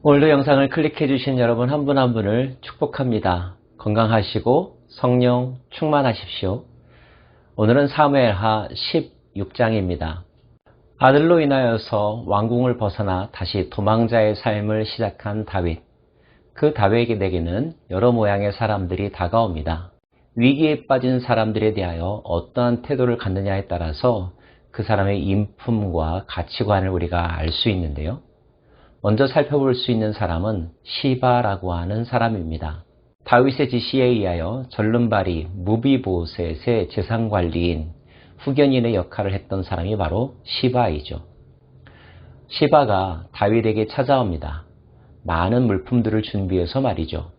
오늘도 영상을 클릭해 주신 여러분 한 분 한 분을 축복합니다. 건강하시고 성령 충만하십시오. 오늘은 사무엘하 16장입니다. 아들로 인하여서 왕궁을 벗어나 다시 도망자의 삶을 시작한 다윗. 그 다윗에게는 여러 모양의 사람들이 다가옵니다. 위기에 빠진 사람들에 대하여 어떠한 태도를 갖느냐에 따라서 그 사람의 인품과 가치관을 우리가 알 수 있는데요. 먼저 살펴볼 수 있는 사람은 시바라고 하는 사람입니다. 다윗의 지시에 의하여 절름발이 무비보셋의 재산관리인 후견인의 역할을 했던 사람이 바로 시바이죠. 시바가 다윗에게 찾아옵니다. 많은 물품들을 준비해서 말이죠.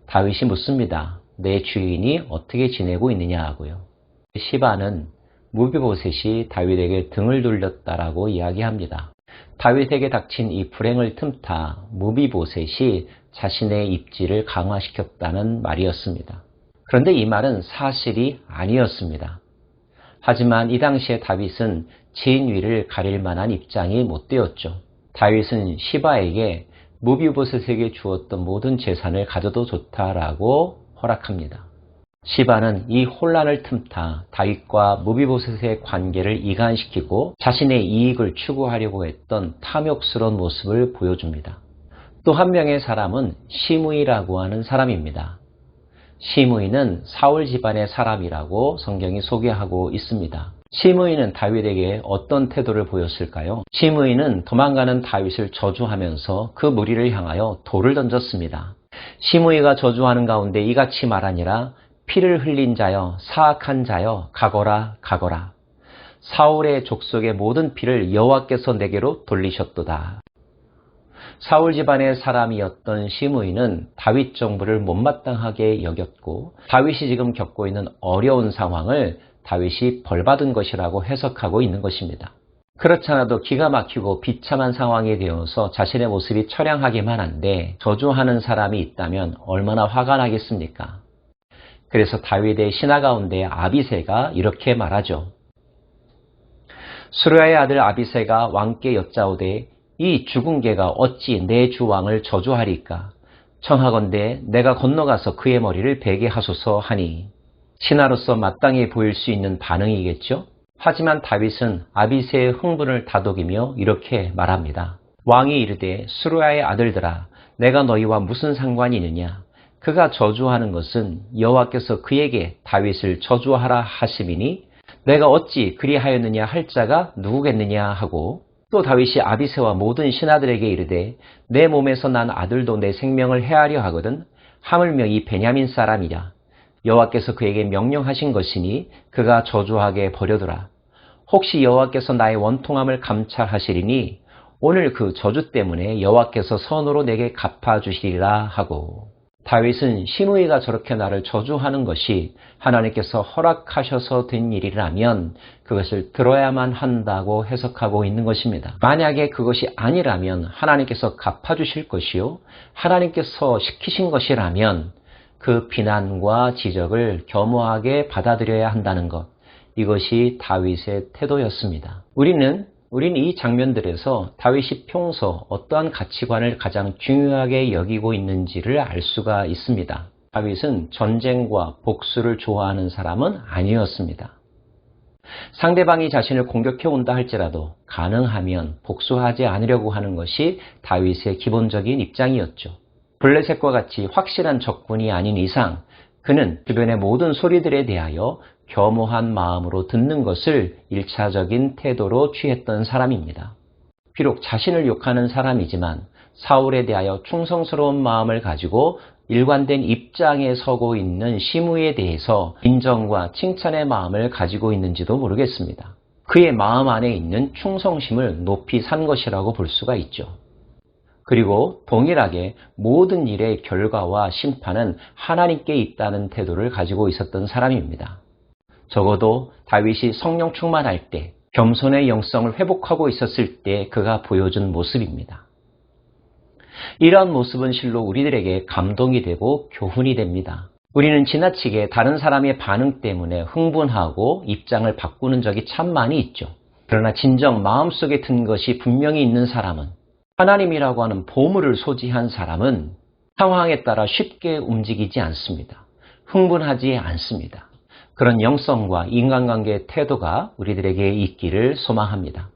다윗이 묻습니다. 내 주인이 어떻게 지내고 있느냐 하고요. 시바는 무비보셋이 다윗에게 등을 돌렸다라고 이야기합니다. 다윗에게 닥친 이 불행을 틈타 무비보셋이 자신의 입지를 강화시켰다는 말이었습니다. 그런데 이 말은 사실이 아니었습니다. 하지만 이 당시에 다윗은 진위를 가릴 만한 입장이 못 되었죠. 다윗은 시바에게 무비보셋에게 주었던 모든 재산을 가져도 좋다라고 허락합니다. 시바는 이 혼란을 틈타 다윗과 무비보셋의 관계를 이간시키고 자신의 이익을 추구하려고 했던 탐욕스러운 모습을 보여줍니다. 또 한 명의 사람은 시므이라고 하는 사람입니다. 시므이는 사울 집안의 사람이라고 성경이 소개하고 있습니다. 시므이는 다윗에게 어떤 태도를 보였을까요? 시므이는 도망가는 다윗을 저주하면서 그 무리를 향하여 돌을 던졌습니다. 시므이가 저주하는 가운데 이같이 말하니라. 피를 흘린 자여, 사악한 자여, 가거라, 가거라. 사울의 족속의 모든 피를 여호와께서 내게로 돌리셨도다. 사울 집안의 사람이었던 시므이는 다윗 정부를 못마땅하게 여겼고 다윗이 지금 겪고 있는 어려운 상황을 다윗이 벌받은 것이라고 해석하고 있는 것입니다. 그렇지 않아도 기가 막히고 비참한 상황이 되어서 자신의 모습이 처량하기만 한데 저주하는 사람이 있다면 얼마나 화가 나겠습니까? 그래서 다윗의 신하 가운데 아비새가 이렇게 말하죠. 수르야의 아들 아비새가 왕께 여짜오되 이 죽은 개가 어찌 내 주 왕을 저주하리까? 청하건대 내가 건너가서 그의 머리를 베게 하소서 하니 신하로서 마땅히 보일 수 있는 반응이겠죠? 하지만 다윗은 아비새의 흥분을 다독이며 이렇게 말합니다. 왕이 이르되 수르야의 아들들아 내가 너희와 무슨 상관이 있느냐? 그가 저주하는 것은 여호와께서 그에게 다윗을 저주하라 하심이니 내가 어찌 그리하였느냐 할 자가 누구겠느냐 하고 또 다윗이 아비새와 모든 신하들에게 이르되 내 몸에서 난 아들도 내 생명을 해하려 하거든 하물며 이 베냐민 사람이라 여호와께서 그에게 명령하신 것이니 그가 저주하게 버려두라. 혹시 여호와께서 나의 원통함을 감찰하시리니 오늘 그 저주 때문에 여호와께서 선으로 내게 갚아주시리라 하고 다윗은 시므이가 저렇게 나를 저주하는 것이 하나님께서 허락하셔서 된 일이라면 그것을 들어야만 한다고 해석하고 있는 것입니다. 만약에 그것이 아니라면 하나님께서 갚아주실 것이요 하나님께서 시키신 것이라면 그 비난과 지적을 겸허하게 받아들여야 한다는 것, 이것이 다윗의 태도였습니다. 우리는 이 장면들에서 다윗이 평소 어떠한 가치관을 가장 중요하게 여기고 있는지를 알 수가 있습니다. 다윗은 전쟁과 복수를 좋아하는 사람은 아니었습니다. 상대방이 자신을 공격해 온다 할지라도 가능하면 복수하지 않으려고 하는 것이 다윗의 기본적인 입장이었죠. 블레셋과 같이 확실한 적군이 아닌 이상 그는 주변의 모든 소리들에 대하여 겸허한 마음으로 듣는 것을 1차적인 태도로 취했던 사람입니다. 비록 자신을 욕하는 사람이지만 사울에 대하여 충성스러운 마음을 가지고 일관된 입장에 서고 있는 시므이에 대해서 인정과 칭찬의 마음을 가지고 있는지도 모르겠습니다. 그의 마음 안에 있는 충성심을 높이 산 것이라고 볼 수가 있죠. 그리고 동일하게 모든 일의 결과와 심판은 하나님께 있다는 태도를 가지고 있었던 사람입니다. 적어도 다윗이 성령 충만할 때 겸손의 영성을 회복하고 있었을 때 그가 보여준 모습입니다. 이러한 모습은 실로 우리들에게 감동이 되고 교훈이 됩니다. 우리는 지나치게 다른 사람의 반응 때문에 흥분하고 입장을 바꾸는 적이 참 많이 있죠. 그러나 진정 마음속에 든 것이 분명히 있는 사람은 하나님이라고 하는 보물을 소지한 사람은 상황에 따라 쉽게 움직이지 않습니다. 흥분하지 않습니다. 그런 영성과 인간관계의 태도가 우리들에게 있기를 소망합니다.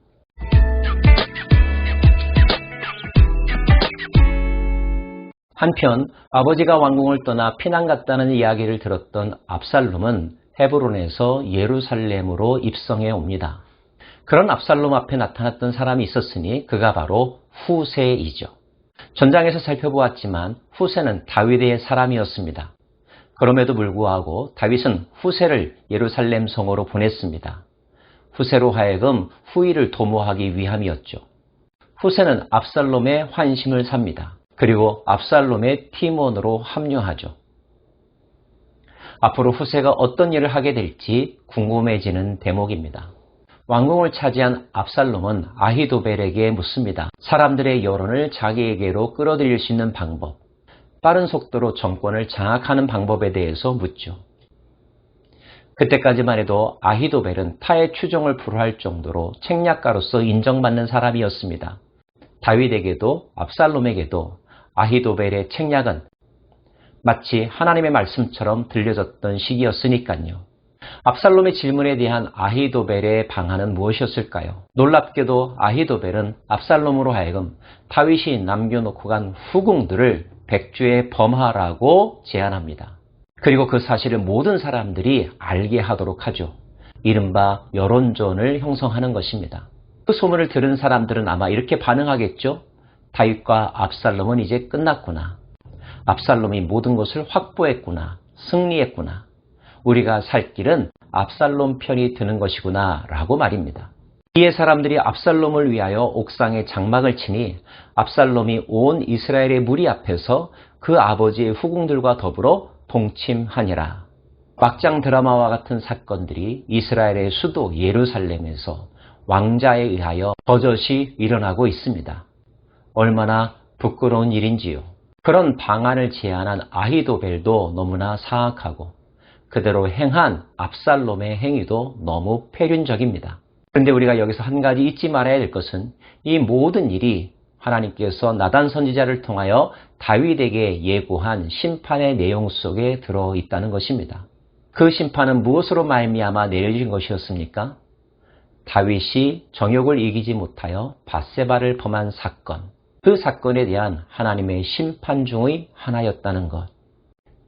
한편 아버지가 왕궁을 떠나 피난 갔다는 이야기를 들었던 압살롬은 헤브론에서 예루살렘으로 입성해 옵니다. 그런 압살롬 앞에 나타났던 사람이 있었으니 그가 바로 후세이죠. 전장에서 살펴보았지만 후세는 다윗의 사람이었습니다. 그럼에도 불구하고 다윗은 후세를 예루살렘 성으로 보냈습니다. 후세로 하여금 후위를 도모하기 위함이었죠. 후세는 압살롬의 환심을 삽니다. 그리고 압살롬의 팀원으로 합류하죠. 앞으로 후세가 어떤 일을 하게 될지 궁금해지는 대목입니다. 왕궁을 차지한 압살롬은 아히도벨에게 묻습니다. 사람들의 여론을 자기에게로 끌어들일 수 있는 방법, 빠른 속도로 정권을 장악하는 방법에 대해서 묻죠. 그때까지만 해도 아히도벨은 타의 추종을 불허할 정도로 책략가로서 인정받는 사람이었습니다. 다윗에게도 압살롬에게도 아히도벨의 책략은 마치 하나님의 말씀처럼 들려졌던 시기였으니까요. 압살롬의 질문에 대한 아히도벨의 방안은 무엇이었을까요? 놀랍게도 아히도벨은 압살롬으로 하여금 다윗이 남겨놓고 간 후궁들을 백주에 범하라고 제안합니다. 그리고 그 사실을 모든 사람들이 알게 하도록 하죠. 이른바 여론전을 형성하는 것입니다. 그 소문을 들은 사람들은 아마 이렇게 반응하겠죠? 다윗과 압살롬은 이제 끝났구나. 압살롬이 모든 것을 확보했구나. 승리했구나. 우리가 살 길은 압살롬 편이 드는 것이구나 라고 말입니다. 이에 사람들이 압살롬을 위하여 옥상에 장막을 치니 압살롬이 온 이스라엘의 무리 앞에서 그 아버지의 후궁들과 더불어 동침하니라. 막장 드라마와 같은 사건들이 이스라엘의 수도 예루살렘에서 왕자에 의하여 버젓이 일어나고 있습니다. 얼마나 부끄러운 일인지요. 그런 방안을 제안한 아히도벨도 너무나 사악하고 그대로 행한 압살롬의 행위도 너무 폐륜적입니다. 그런데 우리가 여기서 한 가지 잊지 말아야 될 것은 이 모든 일이 하나님께서 나단 선지자를 통하여 다윗에게 예고한 심판의 내용 속에 들어있다는 것입니다. 그 심판은 무엇으로 말미암아 내려진 것이었습니까? 다윗이 정욕을 이기지 못하여 밧세바를 범한 사건, 그 사건에 대한 하나님의 심판 중의 하나였다는 것.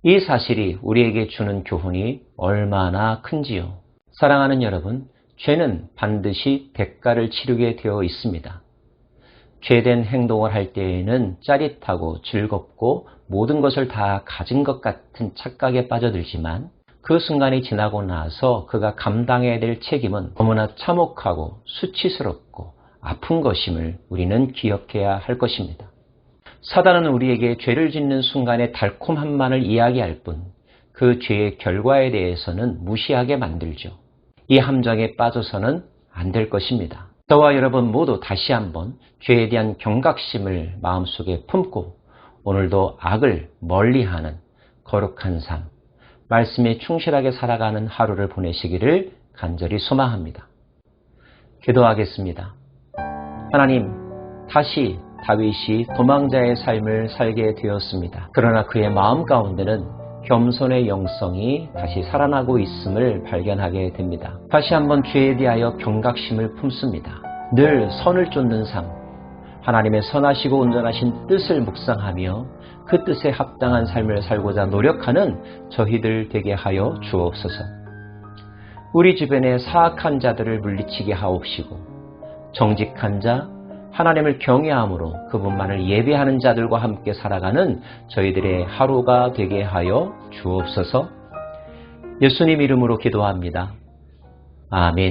이 사실이 우리에게 주는 교훈이 얼마나 큰지요. 사랑하는 여러분, 죄는 반드시 대가를 치르게 되어 있습니다. 죄된 행동을 할 때에는 짜릿하고 즐겁고 모든 것을 다 가진 것 같은 착각에 빠져들지만 그 순간이 지나고 나서 그가 감당해야 될 책임은 너무나 참혹하고 수치스럽고 아픈 것임을 우리는 기억해야 할 것입니다. 사단은 우리에게 죄를 짓는 순간의 달콤함만을 이야기할 뿐 그 죄의 결과에 대해서는 무시하게 만들죠. 이 함정에 빠져서는 안 될 것입니다. 저와 여러분 모두 다시 한번 죄에 대한 경각심을 마음속에 품고 오늘도 악을 멀리하는 거룩한 삶, 말씀에 충실하게 살아가는 하루를 보내시기를 간절히 소망합니다. 기도하겠습니다. 하나님, 다시 다윗이 도망자의 삶을 살게 되었습니다. 그러나 그의 마음 가운데는 겸손의 영성이 다시 살아나고 있음을 발견하게 됩니다. 다시 한번 죄에 대하여 경각심을 품습니다. 늘 선을 쫓는 삶, 하나님의 선하시고 온전하신 뜻을 묵상하며 그 뜻에 합당한 삶을 살고자 노력하는 저희들 되게 하여 주옵소서. 우리 주변의 사악한 자들을 물리치게 하옵시고 정직한 자, 하나님을 경외함으로 그분만을 예배하는 자들과 함께 살아가는 저희들의 하루가 되게 하여 주옵소서. 예수님 이름으로 기도합니다. 아멘.